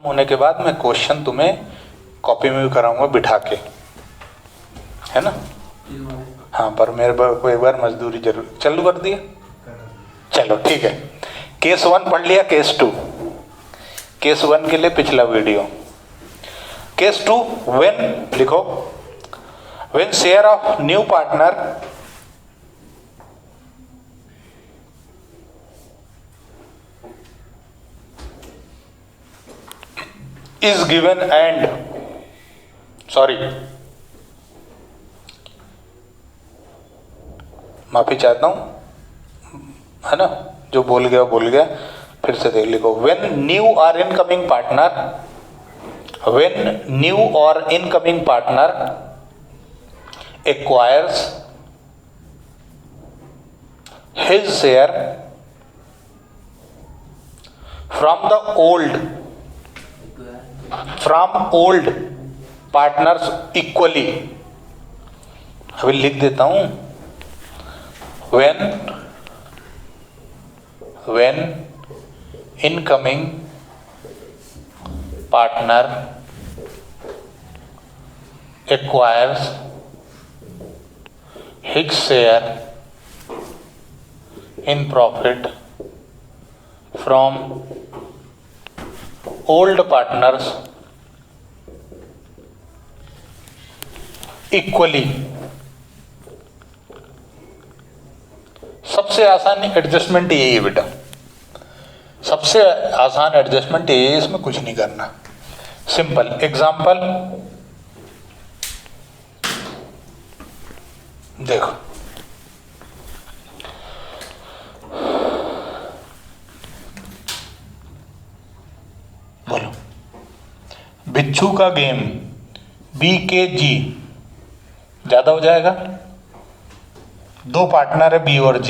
होने के बाद मैं क्वेश्चन तुम्हें कॉपी में भी कराऊंगा बिठा के, है ना। हाँ, पर मेरे को एक बार मजदूरी जरूर। चालू कर दिया, चलो ठीक है। केस 1 पढ़ लिया, केस 2। केस 1 के लिए पिछला वीडियो। केस 2, व्हेन लिखो, when share of new partner is given and माफी चाहता हूं, है ना, जो बोल गया फिर से देख लिखो। when new or incoming partner acquires his share from old partners equally, अभी लिख देता हूं। when incoming partner acquires his share in profit from old partners equally, सबसे आसान एडजस्टमेंट यही है बेटा, सबसे आसान एडजस्टमेंट यही है, इसमें कुछ नहीं करना, सिंपल। एग्जाम्पल देखो, बोलो, बिच्छू का गेम BKG ज्यादा हो जाएगा। दो पार्टनर है B और G,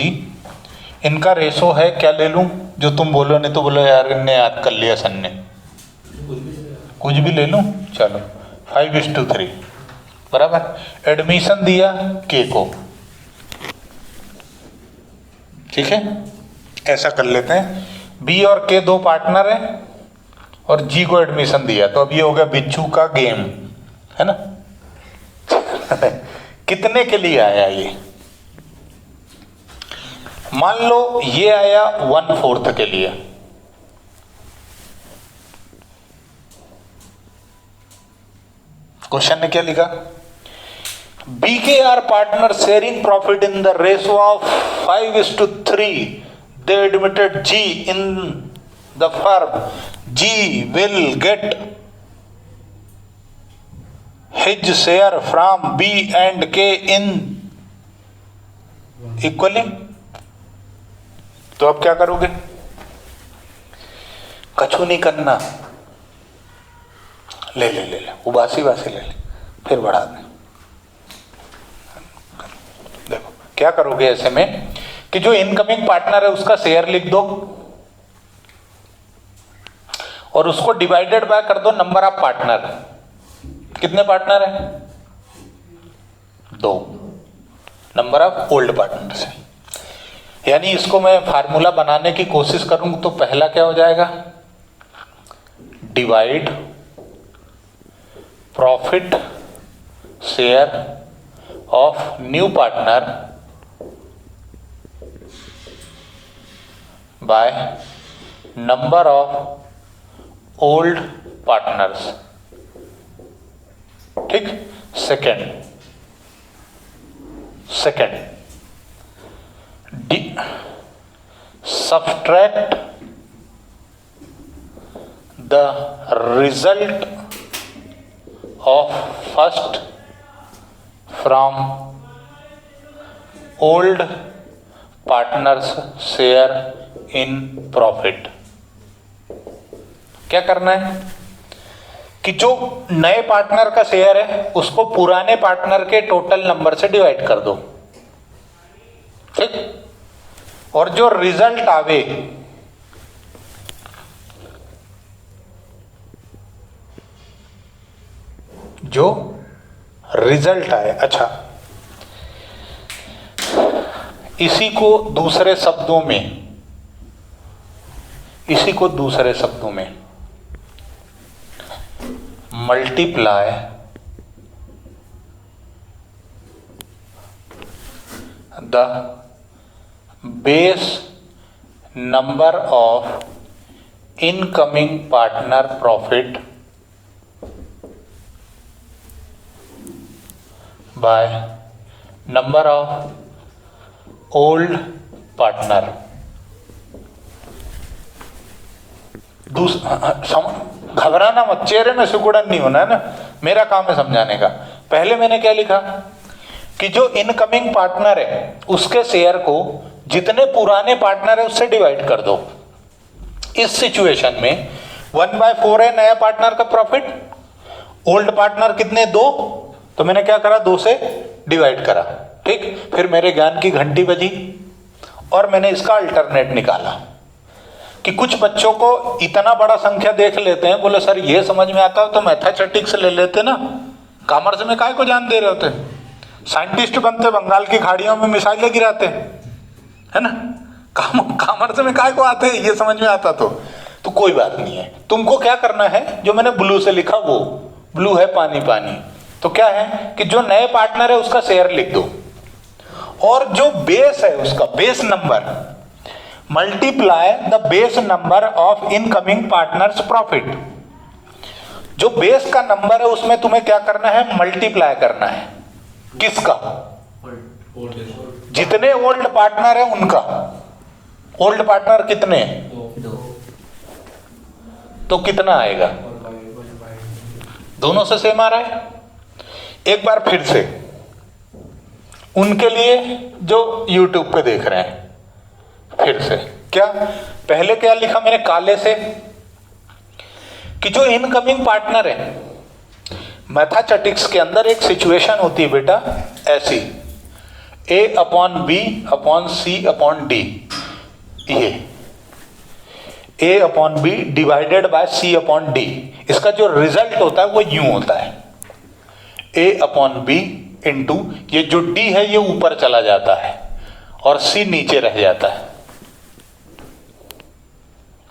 इनका रेशो है, क्या ले लूं जो तुम बोलो, नहीं तो बोलो यार इनने याद कर लिया सन ने, कुछ भी ले लूं, चलो 5:3 बराबर। एडमिशन दिया K को, ठीक है, ऐसा कर लेते हैं। B और K दो पार्टनर है और G को एडमिशन दिया, तो अब ये हो गया बिच्छू का गेम, है ना। कितने के लिए आया ये, मान लो ये आया 1/4 के लिए, क्वेश्चन ने क्या लिखा, BK are partner sharing profit in the ratio of 5:3, they admitted G in the firm, G will get his share from B and K in equally। तो अब क्या करोगे, कछु नहीं करना, ले उबासी ले ले, फिर बढ़ा दें। देखो क्या करोगे ऐसे में कि जो इनकमिंग पार्टनर है उसका शेयर लिख दो और उसको डिवाइडेड बाय कर दो नंबर ऑफ पार्टनर। कितने पार्टनर है, 2, नंबर ऑफ ओल्ड पार्टनर है। यानी इसको मैं फार्मूला बनाने की कोशिश करूं तो पहला क्या हो जाएगा, divide profit share of new partner by number of old partners, ठीक। Second subtract the result of first from old partners share in profit। क्या करना है कि जो नए पार्टनर का शेयर है उसको पुराने पार्टनर के टोटल नंबर से डिवाइड कर दो, ठीक, और जो रिजल्ट आवे आए, अच्छा, इसी को दूसरे शब्दों में multiply the base number of incoming partner profit by number of old partner. घबराना मत, चेहरे में सिकुड़न नहीं होना है ना, मेरा काम है समझाने का। पहले मैंने क्या लिखा कि जो इनकमिंग पार्टनर है उसके शेयर को जितने पुराने पार्टनर है उससे डिवाइड कर दो। इस सिचुएशन में 1/4 है नया पार्टनर का प्रॉफिट, ओल्ड पार्टनर कितने, 2, तो मैंने क्या करा, 2 से डिवाइड करा। ठीक, फिर मेरे ज्ञान की घंटी बजी और मैंने इसका अल्टरनेट निकाला कि कुछ बच्चों को इतना बड़ा संख्या देख लेते हैं, बोले सर ये समझ में आता हो तो मैथमेटिक्स ले लेते ना, कॉमर्स में काय को जान दे रहे होते, साइंटिस्ट बनते, बंगाल की खाड़ियों में मिसाइलें गिराते, है ना, कॉमर्स में काय को आते हैं, ये समझ में आता तो कोई बात नहीं है। तुमको क्या करना है, जो मैंने ब्लू से लिखा वो ब्लू है पानी पानी, तो क्या है कि जो नए पार्टनर है उसका शेयर लिख दो और जो बेस है उसका base number multiply the base number of incoming partners profit. जो बेस का नंबर है उसमें तुम्हें क्या करना है, मल्टीप्लाई करना है। किसका, जितने ओल्ड पार्टनर है उनका। ओल्ड पार्टनर कितने, तो कितना आएगा, दोनों से सेम आ रहा है। एक बार फिर से उनके लिए जो YouTube पे देख रहे हैं, फिर से क्या, पहले क्या लिखा मैंने काले से कि जो इनकमिंग पार्टनर है, मैथमेटिक्स के अंदर एक सिचुएशन होती है बेटा ऐसी, A/B/C/D, ये A/B डिवाइडेड बाय C/D, इसका जो रिजल्ट होता है वो यूं होता है, A/B इंटू ये जो D है ये ऊपर चला जाता है और C नीचे रह जाता है।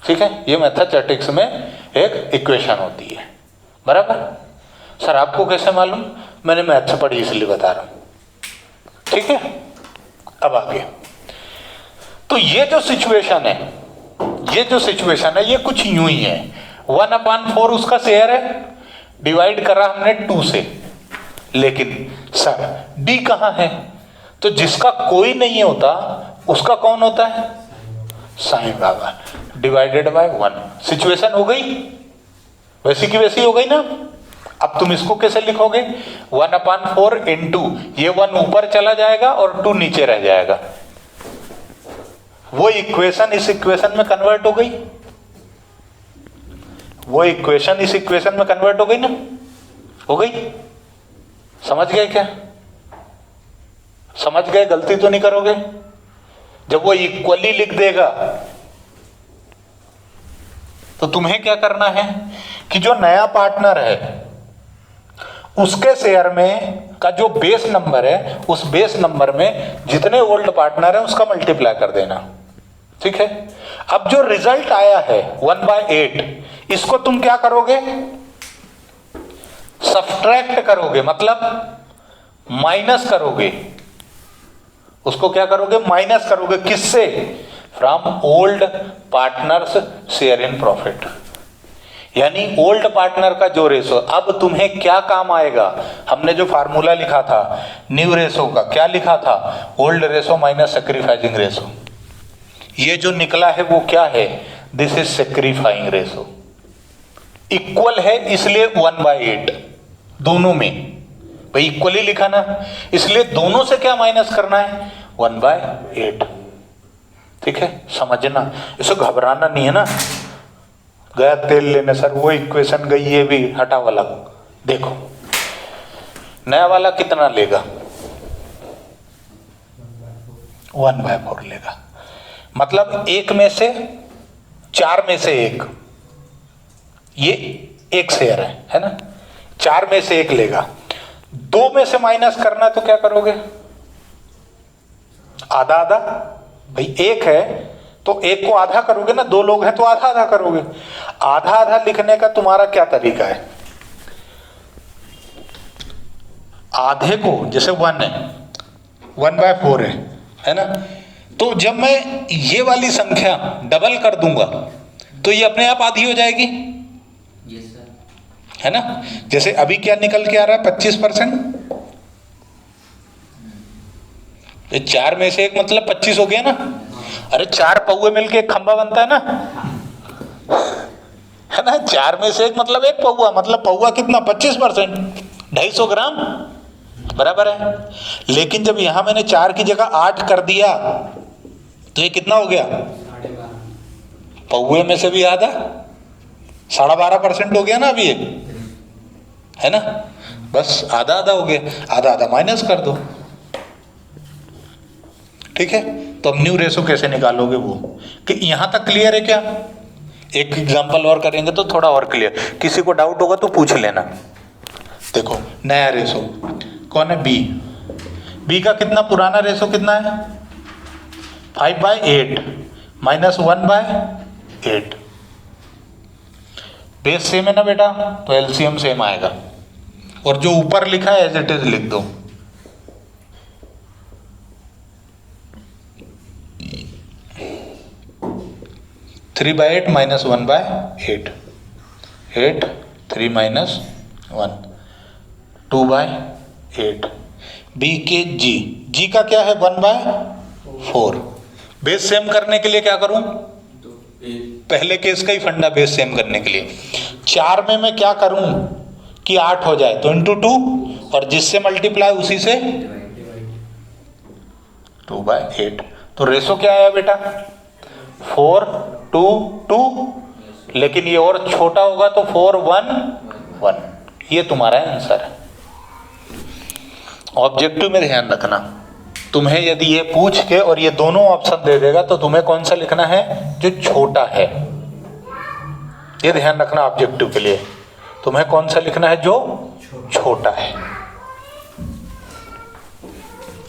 ठीक है, ये मैथमेटिक्स में एक इक्वेशन होती है, बराबर। सर आपको कैसे मालूम, मैंने मैथ्स पढ़ी इसलिए बता रहा हूं। ठीक है, अब आगे, तो ये जो सिचुएशन है ये कुछ यूं ही है, 1/4 उसका शेयर है, डिवाइड करा हमने 2 से, लेकिन सर D कहां है, तो जिसका कोई नहीं होता उसका कौन होता है, Sai Baba, divided by 1। Situation हो गई, वैसी की वैसी हो गई ना। अब तुम इसको कैसे लिखोगे, 1/4 इंटू ये 1 ऊपर चला जाएगा और 2 नीचे रह जाएगा। वो इक्वेशन इस इक्वेशन में कन्वर्ट हो गई, वो इक्वेशन इस इक्वेशन में कन्वर्ट हो गई ना, हो गई। समझ गए क्या, समझ गए, गलती तो नहीं करोगे। जब वो इक्वली लिख देगा तो तुम्हें क्या करना है कि जो नया पार्टनर है उसके शेयर में का जो बेस नंबर है, उस बेस नंबर में जितने ओल्ड पार्टनर है उसका मल्टीप्लाई कर देना। ठीक है, अब जो रिजल्ट आया है 1/8, इसको तुम क्या करोगे, सब्ट्रैक्ट करोगे, मतलब माइनस करोगे। उसको क्या करोगे, माइनस करोगे, किससे, from old partners share in profit, यानी ओल्ड पार्टनर का जो रेशो। अब तुम्हें क्या काम आएगा, हमने जो फार्मूला लिखा था न्यू रेशो का, क्या लिखा था, old ratio minus sacrificing ratio. ये जो निकला है वो क्या है, दिस इज सैक्रिफाइंग रेशो। इक्वल है इसलिए 1/8 दोनों में, भाई इक्वली लिखा ना, इसलिए दोनों से क्या माइनस करना है, 1/8। ठीक है, समझना, इसे घबराना नहीं है ना। गया तेल लेने, सर वो इक्वेशन गई, ये भी हटा वाला, देखो नया वाला कितना लेगा, 1/4 लेगा, मतलब 1 में से 4 में से 1, ये 1 शेयर है ना, 4 में से 1 लेगा। 2 में से माइनस करना तो क्या करोगे, आधा आधा, भाई 1 है तो 1 को आधा करोगे ना, 2 लोग हैं तो आधा आधा करोगे। आधा आधा लिखने का तुम्हारा क्या तरीका है, आधे को, जैसे 1 है, 1/4 है ना, तो जब मैं ये वाली संख्या डबल कर दूंगा तो ये अपने आप आधी हो जाएगी। Yes sir. है ना, जैसे अभी क्या निकल के आ रहा है 25%, ये 4 में से एक मतलब 25 हो गया ना। अरे 4 पौए मिलके एक खंबा बनता है ना, है ना, 4 में से एक मतलब एक पौआ, मतलब पौआ कितना 25%, 250 ग्राम बराबर है। लेकिन जब यहां मैंने 4 की जगह 8 कर दिया तो ये कितना हो गया, पौए में से भी आधा, 12.5% हो गया ना अभी ये, है ना, बस आधा आधा हो गया, आधा आधा माइनस कर दो। ठीक है, तो अब न्यू रेशो कैसे निकालोगे वो, कि यहां तक क्लियर है क्या? एक एग्जांपल और करेंगे तो थोड़ा और क्लियर, किसी को डाउट होगा तो पूछ लेना। देखो नया रेशो कौन है, बी का कितना पुराना रेशो कितना है, 5/8 माइनस 1/8। बेस सेम है ना बेटा, तो एलसीएम सेम आएगा, और जो ऊपर लिखा है एज इट इज लिख दो। Three by eight minus 1/8, 8 3 minus 1 2/8। B के जी का क्या है 1/4। बेस सेम करने के लिए क्या करूं, पहले केस का ही फंडा बेस सेम करने के लिए 4 में मैं क्या करूं कि 8 हो जाए, तो इंटू 2, और जिससे मल्टीप्लाई उसी से 2/8। तो रेशो क्या आया बेटा 4:2, लेकिन ये और छोटा होगा तो 4:1:1। ये तुम्हारा आंसर है। ऑब्जेक्टिव में ध्यान रखना, तुम्हें यदि ये पूछ के और ये दोनों ऑप्शन दे देगा तो तुम्हें कौन सा लिखना है, जो छोटा है। ये ध्यान रखना ऑब्जेक्टिव के लिए, तुम्हें कौन सा लिखना है, जो छोटा है।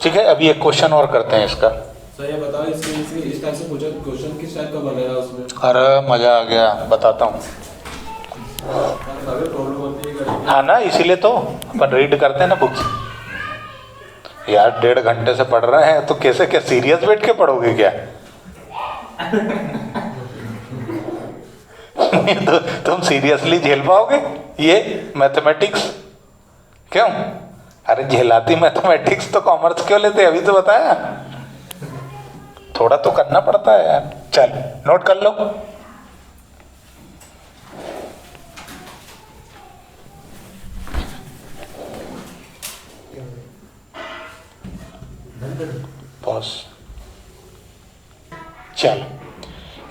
ठीक है, अभी एक क्वेश्चन और करते हैं इसका। सर ये बताओ, इस टाइप से पूछा क्वेश्चन किस टाइप का बनेगा उसमें? अरे मजा आ गया, बताता हूँ। प्रॉब्लम होती है हाँ ना, इसीलिए तो अपन रीड करते हैं ना बुक्स। यार 1.5 घंटे से पढ़ रहे हैं तो कैसे, क्या सीरियस बैठ के पढ़ोगे क्या? तो तुम सीरियसली झेल पाओगे ये मैथमेटिक्स? क्यों? अरे झेलाती मैथमेटिक्स तो कॉमर्स क्यों लेते, अभी तो बताया। थोड़ा तो करना पड़ता है यार। चल नोट कर लो। पॉज। चल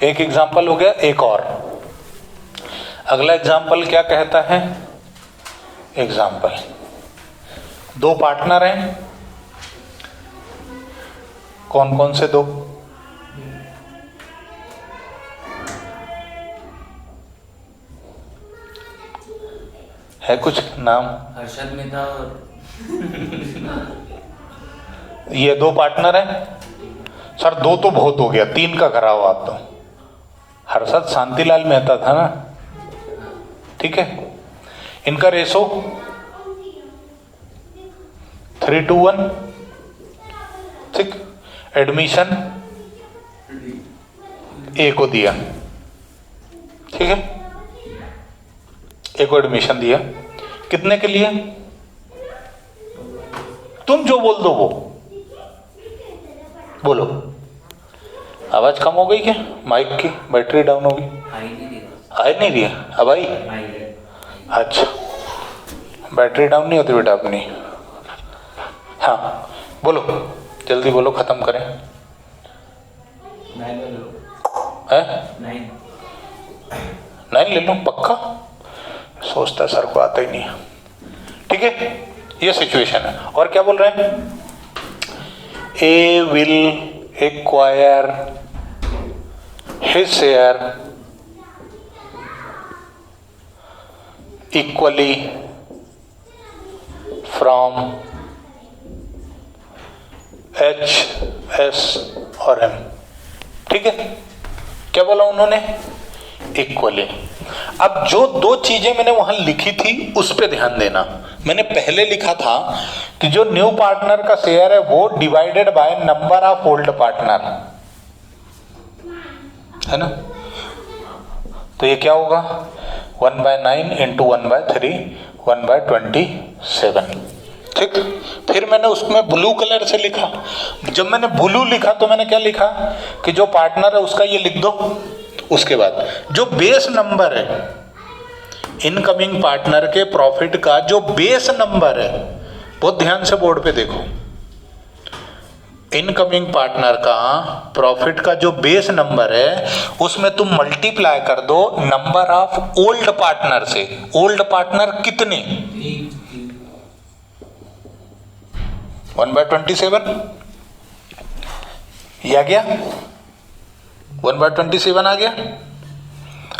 एक एग्जाम्पल हो गया, एक और। अगला एग्जाम्पल क्या कहता है, एग्जाम्पल 2 पार्टनर हैं। कौन कौन से 2? है कुछ नाम? हर्षद मेहता और ये 2 पार्टनर हैं। सर 2 तो बहुत हो गया, 3 का कराओ आप तो। हर्षद शांतिलाल मेहता था ना, ठीक है। इनका रेशो 3:1, ठीक। एडमिशन ए को दिया, ठीक है, ए को एडमिशन दिया। कितने के लिए? तुम जो बोल दो वो बोलो। आवाज कम हो गई क्या माइक की? बैटरी डाउन हो गई? आई नहीं दिया अब आई? अच्छा, बैटरी डाउन नहीं होती बेटा अपनी। हाँ बोलो, जल्दी बोलो, खत्म करें। 9 ले लो पक्का? सोचता सर को आता ही नहीं है। ठीक है, ये सिचुएशन है। और क्या बोल रहे हैं? A will acquire his share equally from H, S और एम। ठीक है, क्या बोला उन्होंने? इक्वली। अब जो 2 चीजें मैंने वहां लिखी थी उस पे ध्यान देना। मैंने पहले लिखा था कि जो न्यू पार्टनर का शेयर है वो divided by number of old partner, है ना। तो ये क्या होगा 1/9 इंटू 1/3 1/27। ठीक। फिर मैंने उसमें ब्लू कलर से लिखा। जब मैंने ब्लू लिखा तो मैंने क्या लिखा कि जो पार्टनर है उसका ये लिख दो। उसके बाद जो बेस नंबर है इनकमिंग पार्टनर के प्रॉफिट का, जो बेस नंबर है, बहुत ध्यान से बोर्ड पे देखो, इनकमिंग पार्टनर का प्रॉफिट का जो बेस नंबर है उसमें तुम मल्टीप्लाई कर दो नंबर ऑफ ओल्ड पार्टनर से। ओल्ड पार्टनर कितने? 1/27 ये आ गया, 1/27 आ गया।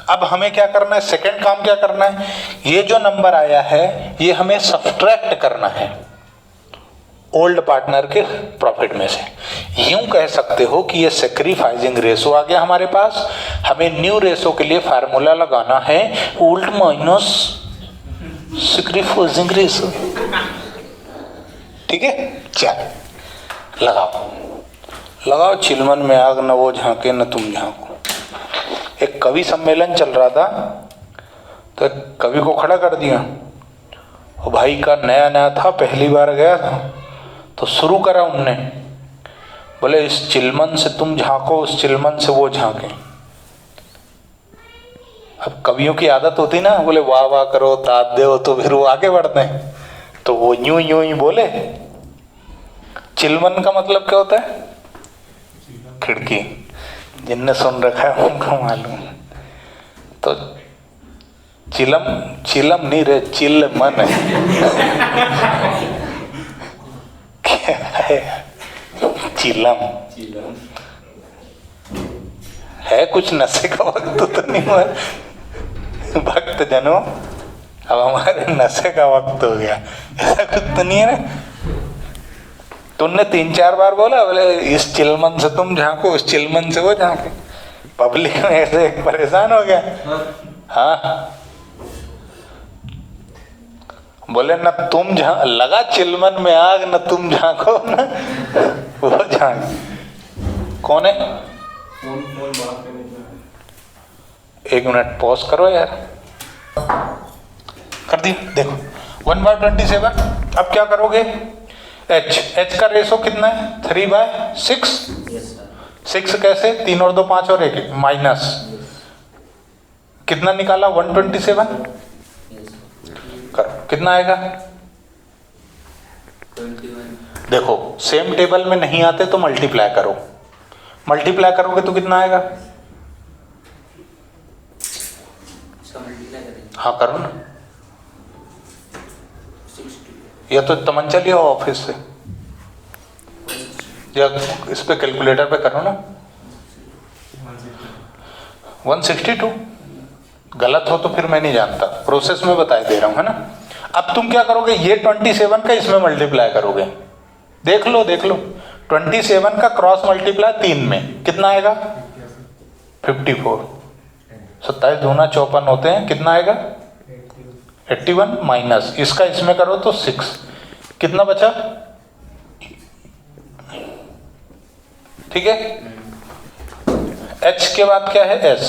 अब हमें क्या करना है, सेकंड काम क्या करना है, ये जो नंबर आया है ये हमें सब्ट्रैक्ट करना है ओल्ड पार्टनर के प्रॉफिट में से। यूं कह सकते हो कि ये सैक्रिफाइसिंग रेशो आ गया हमारे पास। हमें न्यू रेशो के लिए फार्मूला लगाना है ओल्ड माइनस सैक्रिफाइसिंग रेशो। ठीक है, चल लगाओ चिलमन में आग, न वो झांके न तुम झांको। एक कवि सम्मेलन चल रहा था तो एक कवि को खड़ा कर दिया। वो भाई का नया नया था, पहली बार गया था, तो शुरू करा उनने, बोले इस चिलमन से तुम झांको, उस चिलमन से वो झांके। अब कवियों की आदत होती ना, बोले वाह वाह करो, ताद दो, तो फिर वो आगे बढ़ते हैं। तो वो यूं यूं ही बोले। चिलमन का मतलब क्या होता है? खिड़की। जिनने सुन रखा है उनको मालूम। तो चिलम नहीं रे, चिलमन है। क्या है? चिलम है। कुछ नशे का वक्त तो नहीं हुआ भक्त जनों, अब हमारे नशे का वक्त हो गया, ऐसा कुछ तो नहीं है ना। तुमने 3-4 बार बोला, बोले इस चिलमन से तुम झांको, उस चिलमन से वो झांको। पब्लिक में ऐसे परेशान हो गया। हाँ, बोले ना तुम लगा चिलमन में आग, न तुम झांको ना वो झांक। कौन है? एक मिनट पॉज करो यार। कर दी, देखो 1/27। अब क्या करोगे? एच का रेशो कितना है? 3/6। 6 कैसे? 3 और 2 5 और 1 माइनस कितना निकाला? 127। करो, कितना आएगा? 21। देखो सेम टेबल में नहीं आते तो मल्टीप्लाई करो। मल्टीप्लाई करोगे तो कितना आएगा? हाँ करो ना, या तो तमंचा लिया ऑफिस से, या इस पे कैलकुलेटर पे करो ना। 162। गलत हो तो फिर मैं नहीं जानता, प्रोसेस में बता दे रहा हूं, है ना। अब तुम क्या करोगे? ये 27 का इसमें मल्टीप्लाई करोगे। देख लो 27 का क्रॉस मल्टीप्लाई 3 में कितना आएगा? 54। 27 दूना 54 होते हैं, कितना आएगा? 81 माइनस इसका इसमें करो तो 6, कितना बचा? ठीक है। H के बाद क्या है? S।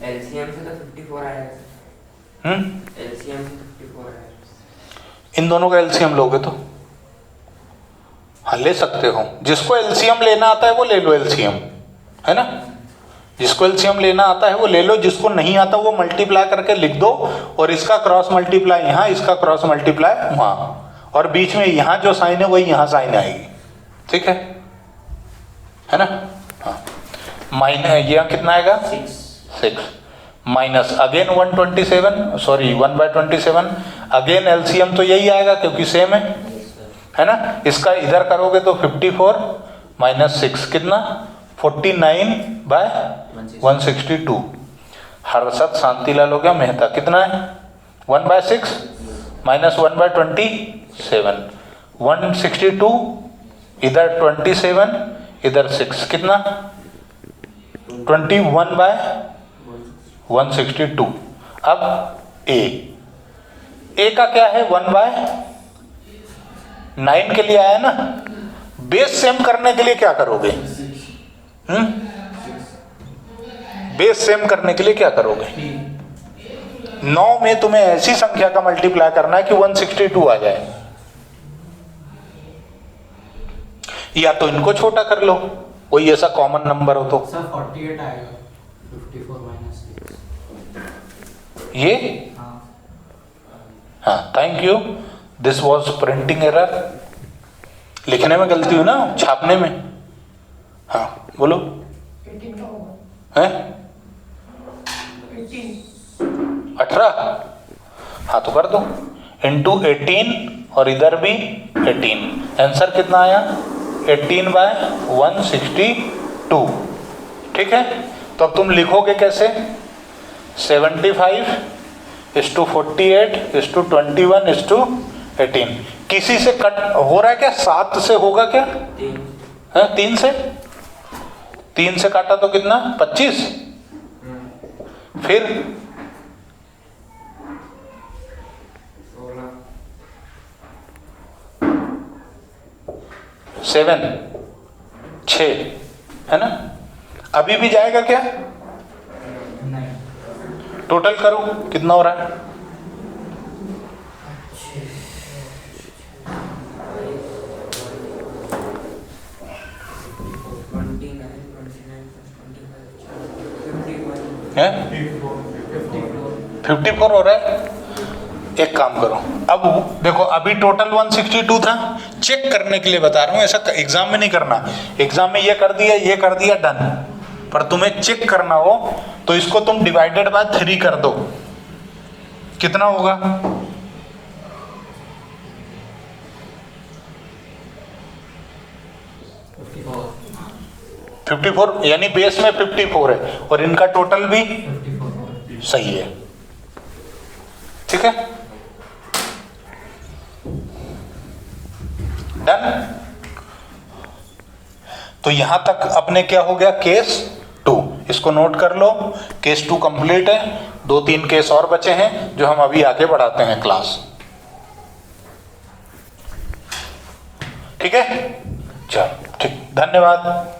एलसीएम से तो 54 आएगा। एलसीएम से 54 आएगा। इन दोनों का एलसीएम लोगे तो हाँ ले सकते हो। जिसको एलसीएम लेना आता है वो ले लो एलसीएम, है ना। जिसको एलसीएम लेना आता है वो ले लो, जिसको नहीं आता वो मल्टीप्लाई करके लिख दो, और इसका क्रॉस मल्टीप्लाई यहाँ, इसका क्रॉस मल्टीप्लाई वहाँ, और बीच में यहाँ जो साइन है वही यहाँ साइन आएगी। ठीक है ना। हाँ, माइनस यहाँ कितना आएगा? 6 minus again 127, sorry 1/27। Again LCM तो यही आएगा क्योंकि सेम है ना। इसका इधर करोगे तो 54 माइनस 6 कितना? 49/162। हर्षद शांतिलाल हो गया मेहता, कितना है? 1/6 माइनस 1/27। 162 इधर 27 इधर 6 कितना? 21/162। अब ए का क्या है 1/9 के लिए आया ना। बेस सेम करने के लिए क्या करोगे? बेस सेम करने के लिए क्या करोगे? 9 में तुम्हें ऐसी संख्या का मल्टीप्लाई करना है कि 162 आ जाए। या तो इनको छोटा कर लो, कोई ऐसा कॉमन नंबर हो तो। सर 48 आएगा 54 माइनस 6। ये हाँ, thank you. This was printing error. लिखने में गलती हुई ना, छापने में। हाँ बोलो। 18 का होगा। हैं 18 18? हाँ तो कर दो, इंटू 18 और इधर भी 18। आंसर कितना आया? 18/162। ठीक है, तो अब तुम लिखोगे कैसे? 75:48:21:18। किसी से कट हो रहा है क्या? 7 से होगा क्या? 3 से? 3 से काटा तो कितना? 25। फिर 7 6 है ना। अभी भी जाएगा क्या? नहीं। टोटल करो कितना हो रहा है? है 54 हो रहा है। एक काम करो, अब देखो अभी टोटल 162 था। चेक करने के लिए बता रहा हूं, ऐसा एग्जाम में नहीं करना। एग्जाम में ये कर दिया डन। पर तुम्हें चेक करना हो तो इसको तुम डिवाइडेड बाय 3 कर दो। कितना होगा? 54, यानी बेस में 54 है और इनका टोटल भी 54 सही है। ठीक है, डन। तो यहां तक अपने क्या हो गया? केस 2। इसको नोट कर लो, केस 2 कंप्लीट है। 2-3 केस और बचे हैं जो हम अभी आगे बढ़ाते हैं क्लास। ठीक है, चलो ठीक, धन्यवाद।